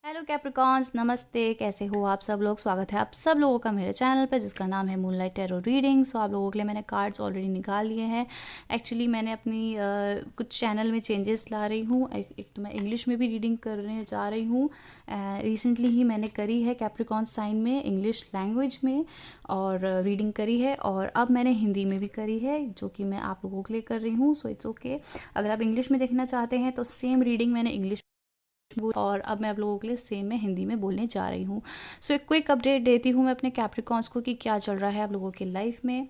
Hello Capricorns, नमस्ते। कैसे हो आप सब लोग? स्वागत है आप सब लोगों का मेरे चैनल पे जिसका नाम है मूनलाइट टैरो रीडिंग। सो आप लोगों के लिए मैंने कार्ड्स ऑलरेडी निकाल लिए हैं। एक्चुअली मैंने अपनी कुछ चैनल में चेंजेस ला रही हूँ। एक तो मैं इंग्लिश में भी रीडिंग करने जा रही हूँ। रिसेंटली ही मैंने करी है कैप्रिकॉन साइन में, इंग्लिश लैंग्वेज में और रीडिंग करी है, और अब मैंने हिंदी में भी करी है जो कि मैं आप लोगों के लिए कर रही हूँ। So it's okay. अगर आप इंग्लिश में देखना चाहते हैं तो सेम रीडिंग मैंने इंग्लिश और अब मैं आप लोगों के लिए सेम में हिंदी में बोलने जा रही हूँ। सो एक क्विक अपडेट देती हूँ मैं अपने कैप्रिकॉन्स को कि क्या चल रहा है आप लोगों के लाइफ में।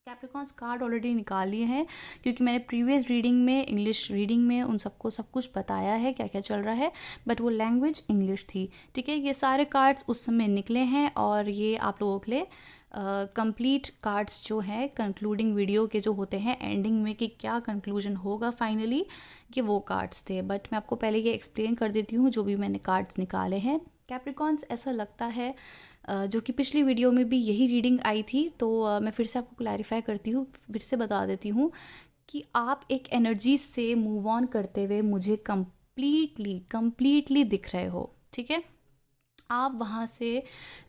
कैप्रिकॉन्स कार्ड ऑलरेडी निकाल लिए हैं क्योंकि मैंने प्रीवियस रीडिंग में, इंग्लिश रीडिंग में उन सबको सब कुछ बताया है क्या क्या चल रहा है, बट वो लैंग्वेज इंग्लिश थी। ठीक है, ये सारे कार्ड्स उस समय निकले हैं और ये आप लोगों के लिए कंप्लीट कार्ड्स जो है कंक्लूडिंग वीडियो के जो होते हैं एंडिंग में कि क्या कंक्लूजन होगा फाइनली, ये वो कार्ड्स थे। बट मैं आपको पहले ये एक्सप्लेन कर देती हूँ जो भी मैंने कार्ड्स निकाले हैं। कैप्रिकॉन्स, ऐसा लगता है जो कि पिछली वीडियो में भी यही रीडिंग आई थी, तो मैं फिर से आपको क्लैरिफाई करती हूँ, फिर से बता देती हूँ कि आप एक एनर्जी से मूव ऑन करते हुए मुझे कम्प्लीटली कम्प्लीटली दिख रहे हो। ठीक है, आप वहाँ से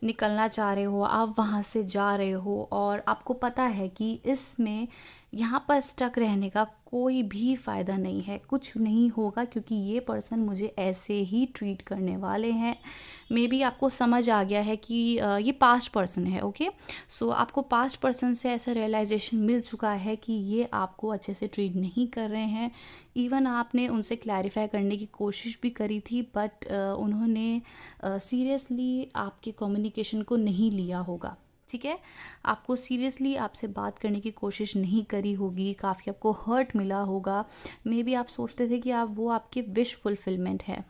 निकलना चाह रहे हो, आप वहाँ से जा रहे हो और आपको पता है कि इसमें यहाँ पर स्टक रहने का कोई भी फ़ायदा नहीं है, कुछ नहीं होगा क्योंकि ये पर्सन मुझे ऐसे ही ट्रीट करने वाले हैं। मे बी आपको समझ आ गया है कि ये पास्ट पर्सन है। ओके, सो आपको पास्ट पर्सन से ऐसा रियलाइजेशन मिल चुका है कि ये आपको अच्छे से ट्रीट नहीं कर रहे हैं। इवन आपने उनसे क्लैरिफाई करने की कोशिश भी करी थी, बट उन्होंने सीरियसली आपके कम्युनिकेशन को नहीं लिया होगा। ठीक है, आपको सीरियसली आपसे बात करने की कोशिश नहीं करी होगी, काफ़ी आपको हर्ट मिला होगा। मे बी आप सोचते थे कि आप वो आपकी विश फुलफिलमेंट है,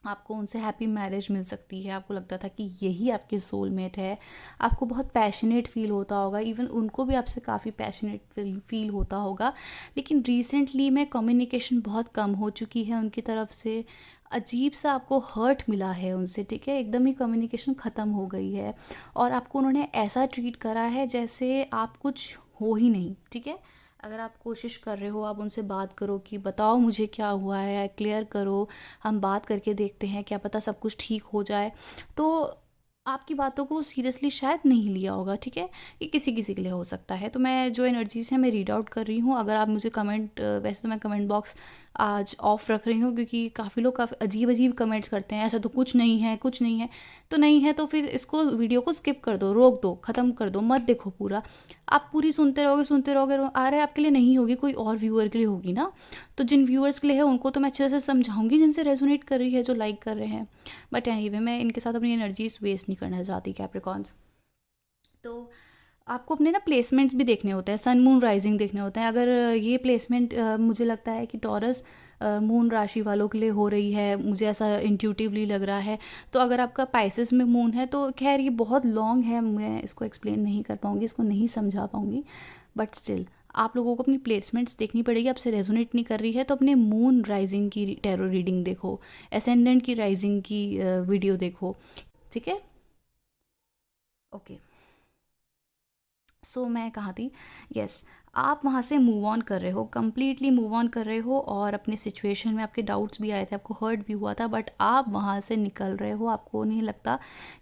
आपको उनसे हैप्पी मैरिज मिल सकती है, आपको लगता था कि यही आपके सोलमेट है, आपको बहुत पैशनेट फील होता होगा, इवन उनको भी आपसे काफ़ी पैशनेट फील होता होगा। लेकिन रिसेंटली में कम्युनिकेशन बहुत कम हो चुकी है उनकी तरफ से, अजीब सा आपको हर्ट मिला है उनसे। ठीक है, एकदम ही कम्युनिकेशन ख़त्म हो गई है और आपको उन्होंने ऐसा ट्रीट करा है जैसे आप कुछ हो ही नहीं। ठीक है, अगर आप कोशिश कर रहे हो, आप उनसे बात करो कि बताओ मुझे क्या हुआ है, क्लियर करो, हम बात करके देखते हैं, क्या पता सब कुछ ठीक हो जाए, तो आपकी बातों को सीरियसली शायद नहीं लिया होगा। ठीक है, ये किसी किसी के लिए हो सकता है। तो मैं जो एनर्जीज है मैं रीड आउट कर रही हूँ। अगर आप मुझे कमेंट, वैसे तो मैं कमेंट बॉक्स आज ऑफ रख रही हूँ क्योंकि काफ़ी लोग काफ़ी अजीब अजीब कमेंट्स करते हैं, ऐसा तो कुछ नहीं है, कुछ नहीं है। तो नहीं है तो फिर इसको, वीडियो को स्किप कर दो, रोक दो, ख़त्म कर दो, मत देखो पूरा। आप पूरी सुनते रहोगे आ रहे आपके लिए नहीं होगी, कोई और व्यूअर के लिए होगी ना। तो जिन व्यूअर्स के लिए है उनको तो मैं अच्छे से समझाऊंगी, जिनसे रेजोनेट कर रही है, जो लाइक कर रहे हैं। बट एनीवे, मैं इनके साथ अपनी एनर्जीज वेस्ट नहीं करना चाहती कैप्रिकॉन्स। तो आपको अपने ना प्लेसमेंट्स भी देखने होते हैं, सन मून राइजिंग देखने होते हैं। अगर ये प्लेसमेंट मुझे लगता है कि टॉरस मून राशि वालों के लिए हो रही है, मुझे ऐसा इंट्यूटिवली लग रहा है। तो अगर आपका पाइसेस में मून है तो खैर ये बहुत लॉन्ग है, मैं इसको एक्सप्लेन नहीं कर पाऊँगी, इसको नहीं समझा पाऊँगी। बट स्टिल आप लोगों को अपनी प्लेसमेंट्स देखनी पड़ेगी। आपसे रेजोनेट नहीं कर रही है तो अपने मून राइजिंग की टैरो रीडिंग देखो, एसेंडेंट की राइजिंग की वीडियो देखो। ठीक है, ओके। सो मैं कहाँ थी? यस, आप वहाँ से मूव ऑन कर रहे हो, कम्प्लीटली मूव ऑन कर रहे हो और अपने सिचुएशन में आपके डाउट्स भी आए थे, आपको हर्ट भी हुआ था, बट आप वहाँ से निकल रहे हो। आपको नहीं लगता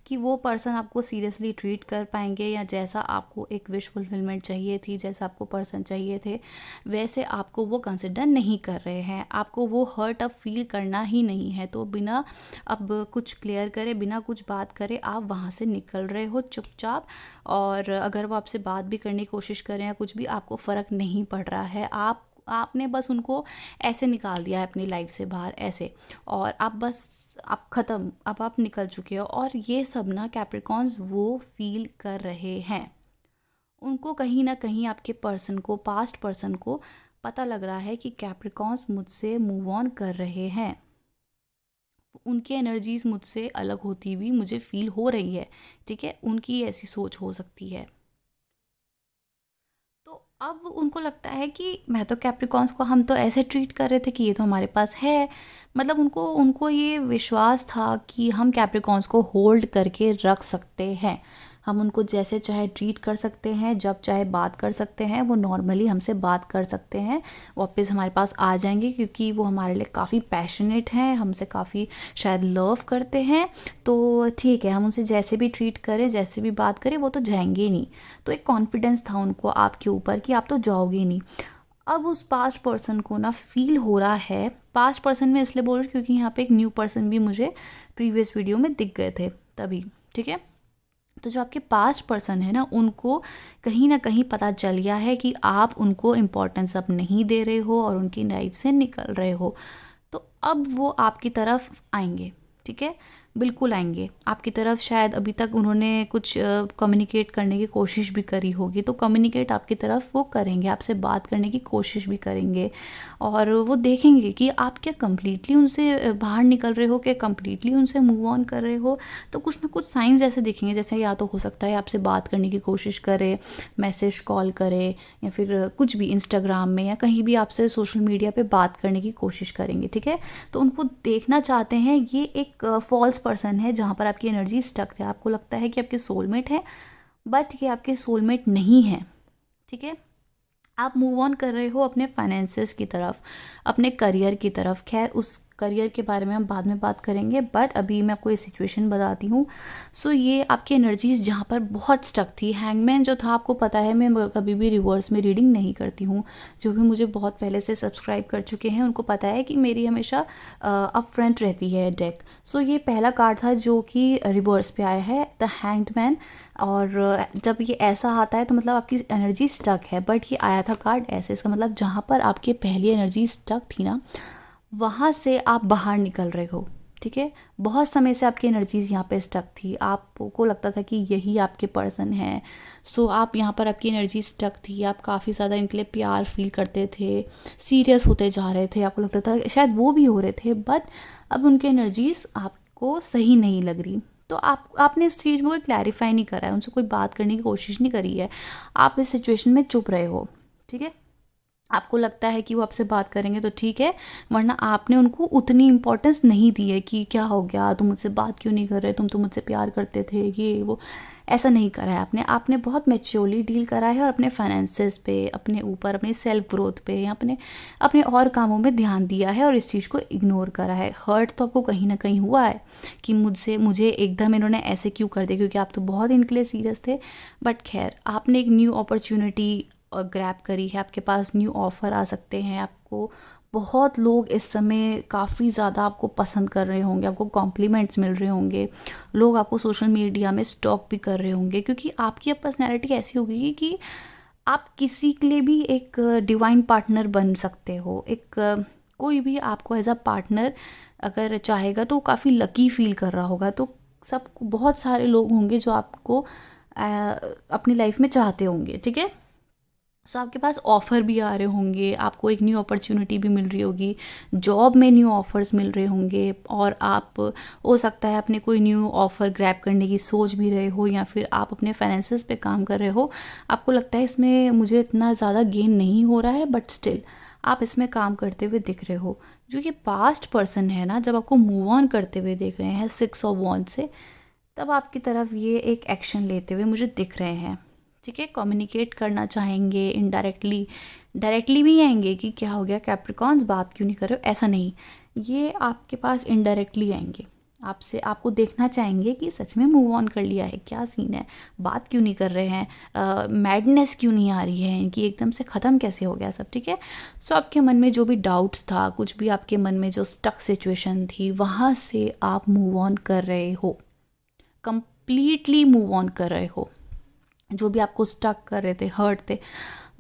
कि वो पर्सन आपको सीरियसली ट्रीट कर पाएंगे, या जैसा आपको एक विश फुलफिलमेंट चाहिए थी, जैसा आपको पर्सन चाहिए थे, वैसे आपको वो कंसिडर नहीं कर रहे हैं। आपको वो हर्ट अब फील करना ही नहीं है। तो बिना अब कुछ क्लियर करे, बिना कुछ बात करे, आप वहाँ से निकल रहे हो चुपचाप। और अगर वो आपसे बात भी करने की कोशिश करें या कुछ भी, आपको फ़र्क नहीं पड़ रहा है। आपने बस उनको ऐसे निकाल दिया है अपनी लाइफ से बाहर, ऐसे, और आप बस, आप ख़त्म, अब आप निकल चुके हो। और ये सब ना कैप्रिकॉन्स वो फील कर रहे हैं। उनको कहीं ना कहीं आपके पर्सन को, पास्ट पर्सन को पता लग रहा है कि कैप्रिकॉन्स मुझसे मूव ऑन कर रहे हैं, उनकी एनर्जीज मुझसे अलग होती हुई मुझे फील हो रही है। ठीक है, उनकी ऐसी सोच हो सकती है। तो अब उनको लगता है कि मैं तो कैप्रिकॉन्स को, हम तो ऐसे ट्रीट कर रहे थे कि ये तो हमारे पास है। मतलब उनको उनको ये विश्वास था कि हम कैप्रिकॉन्स को होल्ड करके रख सकते हैं। हम उनको जैसे चाहे ट्रीट कर सकते हैं, जब चाहे बात कर सकते हैं, वो नॉर्मली हमसे बात कर सकते हैं, वापस हमारे पास आ जाएंगे क्योंकि वो हमारे लिए काफ़ी पैशनेट हैं, हमसे काफ़ी शायद लव करते हैं। तो ठीक है, हम उनसे जैसे भी ट्रीट करें, जैसे भी बात करें, वो तो जाएंगे ही नहीं। तो एक कॉन्फिडेंस था उनको आपके ऊपर कि आप तो जाओगे ही नहीं। अब उस पास्ट पर्सन को ना फील हो रहा है, पास्ट पर्सन में इसलिए बोल रही हूँ क्योंकि यहाँ पे एक न्यू पर्सन भी मुझे प्रीवियस वीडियो में दिख गए थे तभी, ठीक है। तो जो आपके पास्ट पर्सन है ना, उनको कहीं ना कहीं पता चल गया है कि आप उनको इम्पोर्टेंस अब नहीं दे रहे हो और उनकी लाइफ से निकल रहे हो। तो अब वो आपकी तरफ आएंगे, ठीक है, बिल्कुल आएंगे आपकी तरफ। शायद अभी तक उन्होंने कुछ कम्युनिकेट करने की कोशिश भी करी होगी, तो कम्युनिकेट आपकी तरफ वो करेंगे, आपसे बात करने की कोशिश भी करेंगे। और वो देखेंगे कि आप क्या कम्प्लीटली उनसे बाहर निकल रहे हो, क्या कम्प्लीटली उनसे मूव ऑन कर रहे हो। तो कुछ ना कुछ साइंस ऐसे दिखेंगे, जैसे या तो हो सकता है आपसे बात करने की कोशिश करे, मैसेज कॉल करे, या फिर कुछ भी इंस्टाग्राम में या कहीं भी आपसे सोशल मीडिया पे बात करने की कोशिश करेंगे, ठीक है। तो उनको देखना चाहते हैं, ये एक फॉल्स पर्सन है जहाँ पर आपकी एनर्जी स्टक है। आपको लगता है कि आपके सोलमेट है, बट ये आपके सोलमेट नहीं है, ठीक है। आप मूव ऑन कर रहे हो अपने फाइनेंसेस की तरफ, अपने करियर की तरफ। खैर उस करियर के बारे में हम बाद में बात करेंगे, बट अभी मैं आपको ये सिचुएशन बताती हूँ। सो ये आपकी एनर्जीज जहाँ पर बहुत स्टक थी। हैंगमैन जो था, आपको पता है मैं कभी भी रिवर्स में रीडिंग नहीं करती हूँ। जो भी मुझे बहुत पहले से सब्सक्राइब कर चुके हैं उनको पता है कि मेरी हमेशा अप फ्रंट रहती है डेक। सो ये पहला कार्ड था जो कि रिवर्स पे आया है, द हैंग्ड मैन। और जब ये ऐसा आता है तो मतलब आपकी एनर्जी स्टक है, बट ये आया था कार्ड ऐसे। इसका मतलब जहाँ पर आपकी पहली एनर्जी स्टक थी ना, वहाँ से आप बाहर निकल रहे हो, ठीक है। बहुत समय से आपकी एनर्जीज यहाँ पे स्टक थी, आपको लगता था कि यही आपके पर्सन है। सो आप यहाँ पर, आपकी एनर्जी स्टक थी, आप काफ़ी ज़्यादा इनके लिए प्यार फील करते थे, सीरियस होते जा रहे थे, आपको लगता था शायद वो भी हो रहे थे, बट अब उनकी एनर्जीज आपको सही नहीं लग रही। तो आपने इस चीज़ को क्लैरिफाई नहीं करा है, उनसे कोई बात करने की कोशिश नहीं करी है, आप इस सिचुएशन में चुप रहे हो, ठीक है। आपको लगता है कि वो आपसे बात करेंगे तो ठीक है, वरना आपने उनको उतनी इम्पोर्टेंस नहीं दी है कि क्या हो गया, तुम मुझसे बात क्यों नहीं कर रहे, तुम तो मुझसे प्यार करते थे, ये वो। ऐसा नहीं करा है आपने बहुत मैच्योरली डील करा है, और अपने फाइनेंसेस पे, अपने ऊपर, अपने सेल्फ ग्रोथ पे, या अपने अपने और कामों में ध्यान दिया है और इस चीज़ को इग्नोर करा है। हर्ट तो आपको कहीं ना कहीं हुआ है कि मुझे एकदम इन्होंने ऐसे क्यों कर दिया, क्योंकि आप तो बहुत इनके लिए सीरियस थे। बट खैर, आपने एक न्यू अपॉर्चुनिटी ग्रैब करी है, आपके पास न्यू ऑफ़र आ सकते हैं। आपको बहुत लोग इस समय काफ़ी ज़्यादा आपको पसंद कर रहे होंगे, आपको कॉम्प्लीमेंट्स मिल रहे होंगे, लोग आपको सोशल मीडिया में स्टॉक भी कर रहे होंगे, क्योंकि आपकी अब पर्सनैलिटी ऐसी होगी कि आप किसी के लिए भी एक डिवाइन पार्टनर बन सकते हो। एक कोई भी आपको एज अ पार्टनर अगर चाहेगा तो काफ़ी लकी फील कर रहा होगा। तो सबको, बहुत सारे लोग होंगे जो आपको अपनी लाइफ में चाहते होंगे, ठीक है। सो आपके पास ऑफ़र भी आ रहे होंगे, आपको एक न्यू अपॉर्चुनिटी भी मिल रही होगी, जॉब में न्यू ऑफ़र्स मिल रहे होंगे, और आप, हो सकता है आपने कोई न्यू ऑफ़र ग्रैब करने की सोच भी रहे हो, या फिर आप अपने फाइनेंसेस पे काम कर रहे हो। आपको लगता है इसमें मुझे इतना ज़्यादा गेन नहीं हो रहा है, बट स्टिल आप इसमें काम करते हुए दिख रहे हो। जो ये पास्ट पर्सन है ना, जब आपको मूव ऑन करते हुए देख रहे हैं 6 ऑफ वॉन्ड से, तब आपकी तरफ ये एक एक्शन लेते हुए मुझे दिख रहे हैं, ठीक है। कम्युनिकेट करना चाहेंगे इनडायरेक्टली, डायरेक्टली भी आएंगे कि क्या हो गया कैप्रिकॉन्स, बात क्यों नहीं कर रहे हो, ऐसा नहीं। ये आपके पास इनडायरेक्टली आएंगे, आपसे, आपको देखना चाहेंगे कि सच में मूव ऑन कर लिया है, क्या सीन है, बात क्यों नहीं कर रहे हैं, मैडनेस क्यों नहीं आ रही है इनकी, एकदम से ख़त्म कैसे हो गया सब, ठीक है। सो आपके मन में जो भी डाउट्स था, कुछ भी आपके मन में जो स्टक सिचुएशन थी, वहाँ से आप मूव ऑन कर रहे हो, कंप्लीटली मूव ऑन कर रहे हो। जो भी आपको स्टक कर रहे थे, हर्ट थे,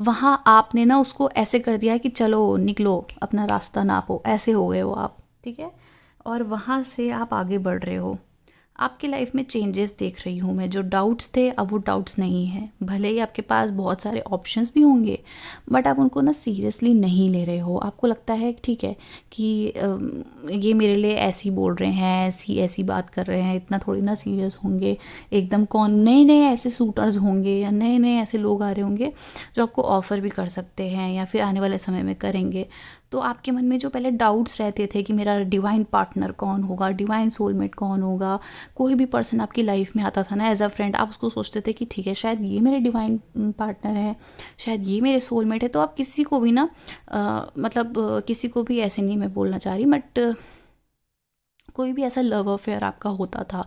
वहाँ आपने ना उसको ऐसे कर दिया है कि चलो निकलो, अपना रास्ता नापो, ऐसे हो गए हो आप, ठीक है। और वहाँ से आप आगे बढ़ रहे हो। आपकी लाइफ में चेंजेस देख रही हूँ मैं, जो डाउट्स थे अब वो डाउट्स नहीं है। भले ही आपके पास बहुत सारे ऑप्शंस भी होंगे, बट आप उनको ना सीरियसली नहीं ले रहे हो। आपको लगता है ठीक है कि ये मेरे लिए ऐसी बोल रहे हैं, ऐसी ऐसी बात कर रहे हैं, इतना थोड़ी ना सीरियस होंगे एकदम। कौन नए नए ऐसे सूटर्स होंगे या नए नए ऐसे लोग आ रहे होंगे जो आपको ऑफ़र भी कर सकते हैं या फिर आने वाले समय में करेंगे। तो आपके मन में जो पहले डाउट्स रहते थे कि मेरा डिवाइन पार्टनर कौन होगा, डिवाइन सोलमेट कौन होगा, कोई भी पर्सन आपकी लाइफ में आता था ना एज अ फ्रेंड, आप उसको सोचते थे कि ठीक है शायद ये मेरे डिवाइन पार्टनर है, शायद ये मेरे सोलमेट है। तो आप किसी को भी ना किसी को भी ऐसे नहीं मैं बोलना चाह रही, बट कोई भी ऐसा लव अफेयर आपका होता था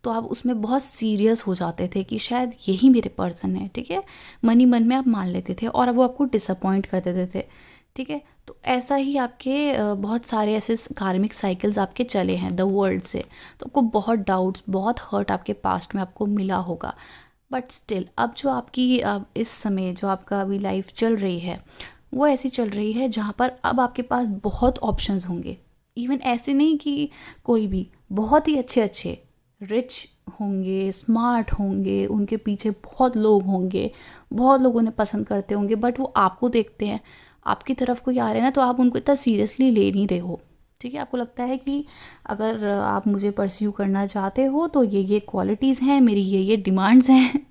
तो आप उसमें बहुत सीरियस हो जाते थे कि शायद यही मेरे पर्सन है, ठीक है। मन ही मन में आप मान लेते थे और वो आपको डिसअपॉइंट कर देते थे, ठीक है। तो ऐसा ही आपके बहुत सारे ऐसे कार्मिक साइकिल्स आपके चले हैं द वर्ल्ड से। तो आपको बहुत डाउट्स, बहुत हर्ट आपके पास्ट में आपको मिला होगा। बट स्टिल अब जो आपकी इस समय जो आपका अभी लाइफ चल रही है वो ऐसी चल रही है जहाँ पर अब आपके पास बहुत ऑप्शंस होंगे। इवन ऐसे नहीं कि कोई भी, बहुत ही अच्छे अच्छे रिच होंगे, स्मार्ट होंगे, उनके पीछे बहुत लोग होंगे, बहुत लोग उन्हें पसंद करते होंगे, बट वो आपको देखते हैं, आपकी तरफ कोई आ रहे हैं ना तो आप उनको इतना सीरियसली ले नहीं रहे हो, ठीक है। आपको लगता है कि अगर आप मुझे परस्यू करना चाहते हो तो ये क्वालिटीज़ हैं मेरी, ये डिमांड्स हैं।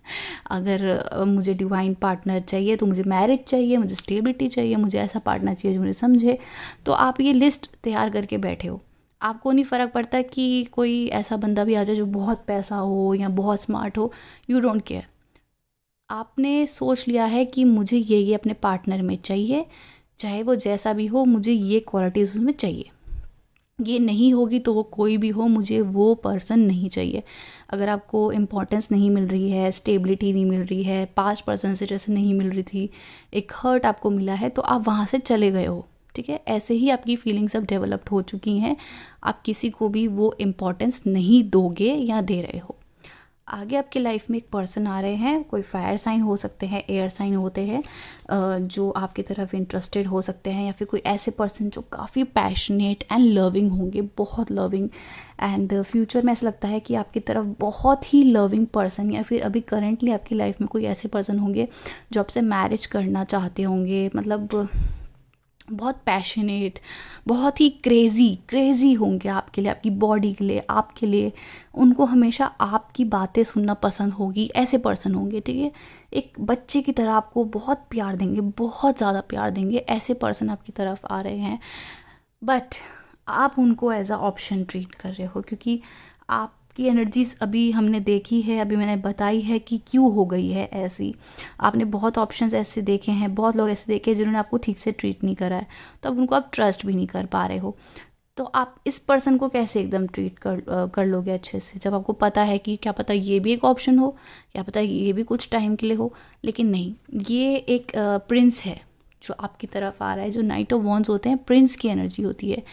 अगर मुझे डिवाइन पार्टनर चाहिए तो मुझे मैरिज चाहिए, मुझे स्टेबिलिटी चाहिए, मुझे ऐसा पार्टनर चाहिए जो मुझे समझे। तो आप ये लिस्ट तैयार करके बैठे हो। आपको नहीं फ़र्क पड़ता कि कोई ऐसा बंदा भी आ जाए जो बहुत पैसा हो या बहुत स्मार्ट हो, यू डोंट केयर। आपने सोच लिया है कि मुझे ये अपने पार्टनर में चाहिए, चाहे वो जैसा भी हो, मुझे ये क्वालिटीज़ उसमें चाहिए। ये नहीं होगी तो वो कोई भी हो, मुझे वो पर्सन नहीं चाहिए। अगर आपको इम्पोर्टेंस नहीं मिल रही है, स्टेबिलिटी नहीं मिल रही है, पास्ट पर्सन से जैसे नहीं मिल रही थी, एक हर्ट आपको मिला है तो आप वहाँ से चले गए हो, ठीक है। ऐसे ही आपकी फीलिंग्स अब डेवलप्ड हो चुकी हैं, आप किसी को भी वो इम्पोर्टेंस नहीं दोगे या दे रहे हो। आगे आपकी लाइफ में एक पर्सन आ रहे हैं, कोई फायर साइन हो सकते हैं, एयर साइन होते हैं, जो आपकी तरफ इंटरेस्टेड हो सकते हैं, या फिर कोई ऐसे पर्सन जो काफ़ी पैशनेट एंड लविंग होंगे, बहुत लविंग। एंड फ्यूचर में ऐसा लगता है कि आपकी तरफ बहुत ही लविंग पर्सन, या फिर अभी करेंटली आपकी लाइफ में कोई ऐसे पर्सन होंगे जो आपसे मैरिज करना चाहते होंगे, मतलब बहुत पैशनेट, बहुत ही क्रेज़ी होंगे आपके लिए, आपकी बॉडी के लिए, आपके लिए। उनको हमेशा आपकी बातें सुनना पसंद होगी, ऐसे पर्सन होंगे, ठीक है। एक बच्चे की तरह आपको बहुत प्यार देंगे, बहुत ज़्यादा प्यार देंगे, ऐसे पर्सन आपकी तरफ आ रहे हैं। बट आप उनको एज अ ऑप्शन ट्रीट कर रहे हो, क्योंकि आपकी एनर्जीज अभी हमने देखी है, अभी मैंने बताई है कि क्यों हो गई है ऐसी। आपने बहुत ऑप्शंस ऐसे देखे हैं, बहुत लोग ऐसे देखे हैं जिन्होंने आपको ठीक से ट्रीट नहीं करा है, तो अब उनको आप ट्रस्ट भी नहीं कर पा रहे हो। तो आप इस पर्सन को कैसे एकदम ट्रीट कर लोगे अच्छे से, जब आपको पता है कि क्या पता ये भी एक ऑप्शन हो, क्या पता ये भी कुछ टाइम के लिए हो। लेकिन नहीं, ये एक प्रिंस है जो आपकी तरफ आ रहा है, जो नाइट ऑफ वॉन्ड्स होते हैं, प्रिंस की एनर्जी होती है।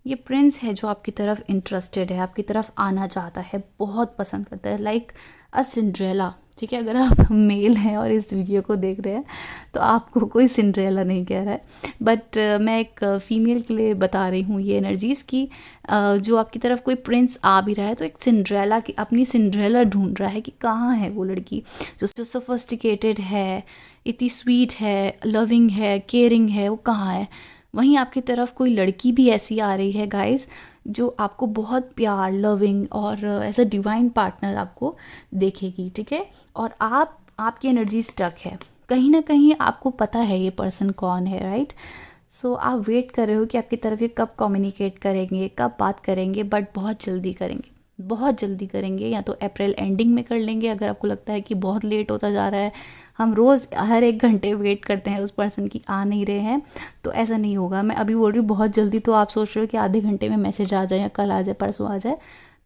ये प्रिंस है जो आपकी तरफ इंटरेस्टेड है, आपकी तरफ आना चाहता है, बहुत पसंद करता है, लाइक अ सिंड्रेला, ठीक है। अगर आप मेल हैं और इस वीडियो को देख रहे हैं तो आपको कोई सिंड्रेला नहीं कह रहा है, बट मैं एक फ़ीमेल के लिए बता रही हूँ ये एनर्जीज़ की। जो आपकी तरफ कोई प्रिंस आ भी रहा है तो एक सिंड्रेला की, अपनी सिंड्रेला ढूंढ रहा है कि कहाँ है वो लड़की जो सोफिस्टिकेटेड है, इतनी स्वीट है, लविंग है, केयरिंग है, वो कहाँ है। वहीं आपकी तरफ कोई लड़की भी ऐसी आ रही है गाइस, जो आपको बहुत प्यार, लविंग और एज अ डिवाइन पार्टनर आपको देखेगी, ठीक है। और आपकी एनर्जी स्टक है कहीं ना कहीं, आपको पता है ये पर्सन कौन है, राइट। सो आप वेट कर रहे हो कि आपकी तरफ ये कब कम्युनिकेट करेंगे, कब बात करेंगे, बट बहुत जल्दी करेंगे, बहुत जल्दी करेंगे। या तो अप्रैल एंडिंग में कर लेंगे, अगर आपको लगता है कि बहुत लेट होता जा रहा है, हम रोज़ हर एक घंटे वेट करते हैं उस पर्सन की, आ नहीं रहे हैं, तो ऐसा नहीं होगा। मैं अभी बोल रही हूँ बहुत जल्दी, तो आप सोच रहे हो कि आधे घंटे में मैसेज आ जाए, या कल आ जाए, परसों आ जाए।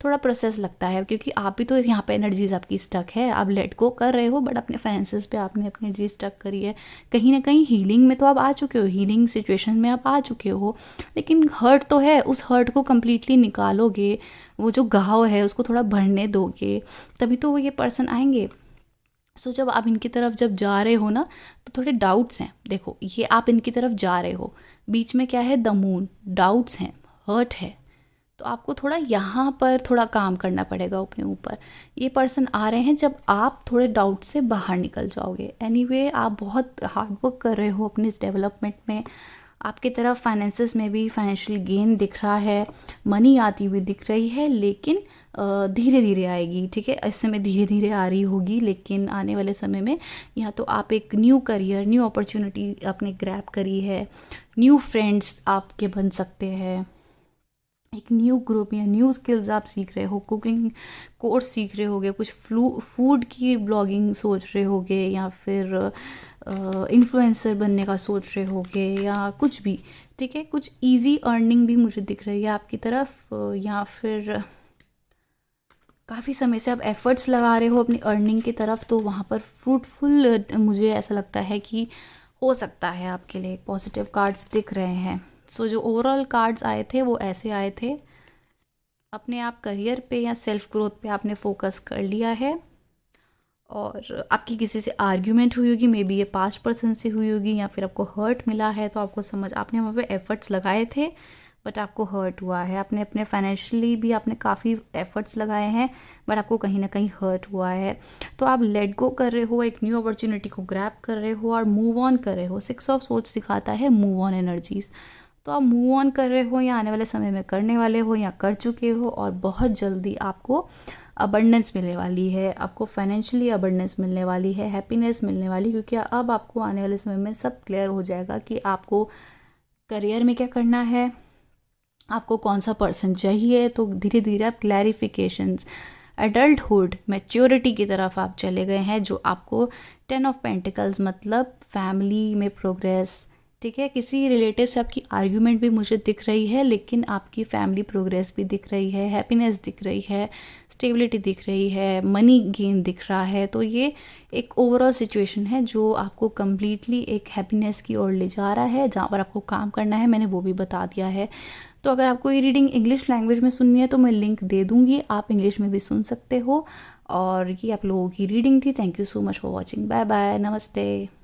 थोड़ा प्रोसेस लगता है, क्योंकि आप भी तो यहाँ पे एनर्जीज आपकी स्टक है, आप लेट गो कर रहे हो, बट अपने फाइनेंसेस पे आपने अपनी एनर्जी स्टक करी है। कहीं ना कहीं हीलिंग में तो आप आ चुके हो, हीलिंग सिचुएशन में आप आ चुके हो, लेकिन हर्ट तो है, उस हर्ट को कम्प्लीटली निकालोगे, वो जो घाव है उसको थोड़ा भरने दोगे, तभी तो वो ये पर्सन आएंगे। सो जब आप इनकी तरफ जब जा रहे हो ना, तो थोड़े डाउट्स हैं। देखो, ये आप इनकी तरफ जा रहे हो, बीच में क्या है, द मून, डाउट्स हैं, हर्ट है, तो आपको थोड़ा यहाँ पर थोड़ा काम करना पड़ेगा अपने ऊपर। ये पर्सन आ रहे हैं जब आप थोड़े डाउट से बाहर निकल जाओगे। एनीवे, आप बहुत हार्ड वर्क कर रहे हो अपने इस डेवलपमेंट में, आपकी तरफ फाइनेंसेस में भी फाइनेंशियल गेन दिख रहा है, मनी आती हुई दिख रही है, लेकिन धीरे धीरे आएगी, ठीक है। इस समय धीरे धीरे आ रही होगी, लेकिन आने वाले समय में या तो आप एक न्यू करियर, न्यू अपॉर्चुनिटी आपने ग्रैब करी है, न्यू फ्रेंड्स आपके बन सकते हैं, एक न्यू ग्रुप या न्यू स्किल्स आप सीख रहे हो, कुकिंग कोर्स सीख रहे होगे, कुछ फूड की ब्लॉगिंग सोच रहे होगे, या फिर इन्फ्लुएंसर बनने का सोच रहे होगे, या कुछ भी, ठीक है। कुछ इजी अर्निंग भी मुझे दिख रही है आपकी तरफ, या फिर काफ़ी समय से आप एफ़र्ट्स लगा रहे हो अपनी अर्निंग की तरफ, तो वहाँ पर फ्रूटफुल मुझे ऐसा लगता है कि हो सकता है आपके लिए। पॉजिटिव कार्ड्स दिख रहे हैं। सो जो ओवरऑल कार्ड्स आए थे वो ऐसे आए थे, अपने आप करियर पे या सेल्फ ग्रोथ पे आपने फोकस कर लिया है, और आपकी किसी से आर्ग्यूमेंट हुई होगी, मे बी ये पास्ट पर्सन से हुई होगी, या फिर आपको हर्ट मिला है, तो आपको समझ, आपने वहाँ पे एफ़र्ट्स लगाए थे बट आपको हर्ट हुआ है। आपने अपने फाइनेंशियली भी आपने काफ़ी एफ़र्ट्स लगाए हैं, बट आपको कहीं ना कहीं हर्ट हुआ है। तो आप लेट गो कर रहे हो, एक न्यू अपॉर्चुनिटी को ग्रैब कर रहे हो और मूव ऑन कर रहे हो। 6 ऑफ सोच सिखाता है मूव ऑन एनर्जीज। तो आप मूव ऑन कर रहे हो, या आने वाले समय में करने वाले हो, या कर चुके हो, और बहुत जल्दी आपको अबंडेंस मिलने वाली है, आपको फाइनेंशियली अबंडेंस मिलने वाली है, हैप्पीनेस मिलने वाली, क्योंकि अब आपको आने वाले समय में सब क्लियर हो जाएगा कि आपको करियर में क्या करना है, आपको कौन सा पर्सन चाहिए। तो धीरे धीरे आप क्लैरिफिकेशंस, एडल्टहुड, मैच्योरिटी की तरफ आप चले गए हैं, जो आपको 10 ऑफ पेंटिकल्स मतलब फैमिली में प्रोग्रेस, ठीक है। किसी रिलेटिव से आपकी आर्ग्यूमेंट भी मुझे दिख रही है, लेकिन आपकी फैमिली प्रोग्रेस भी दिख रही है, हैप्पीनेस दिख रही है, स्टेबिलिटी दिख रही है, मनी गेन दिख रहा है। तो ये एक ओवरऑल सिचुएशन है जो आपको कम्प्लीटली एक हैप्पीनेस की ओर ले जा रहा है, जहाँ पर आपको काम करना है, मैंने वो भी बता दिया है। तो अगर आपको ये रीडिंग इंग्लिश लैंग्वेज में सुननी है तो मैं लिंक दे दूँगी, आप इंग्लिश में भी सुन सकते हो। और ये आप लोगों की रीडिंग थी। Thank you so much for watching. Bye bye, नमस्ते।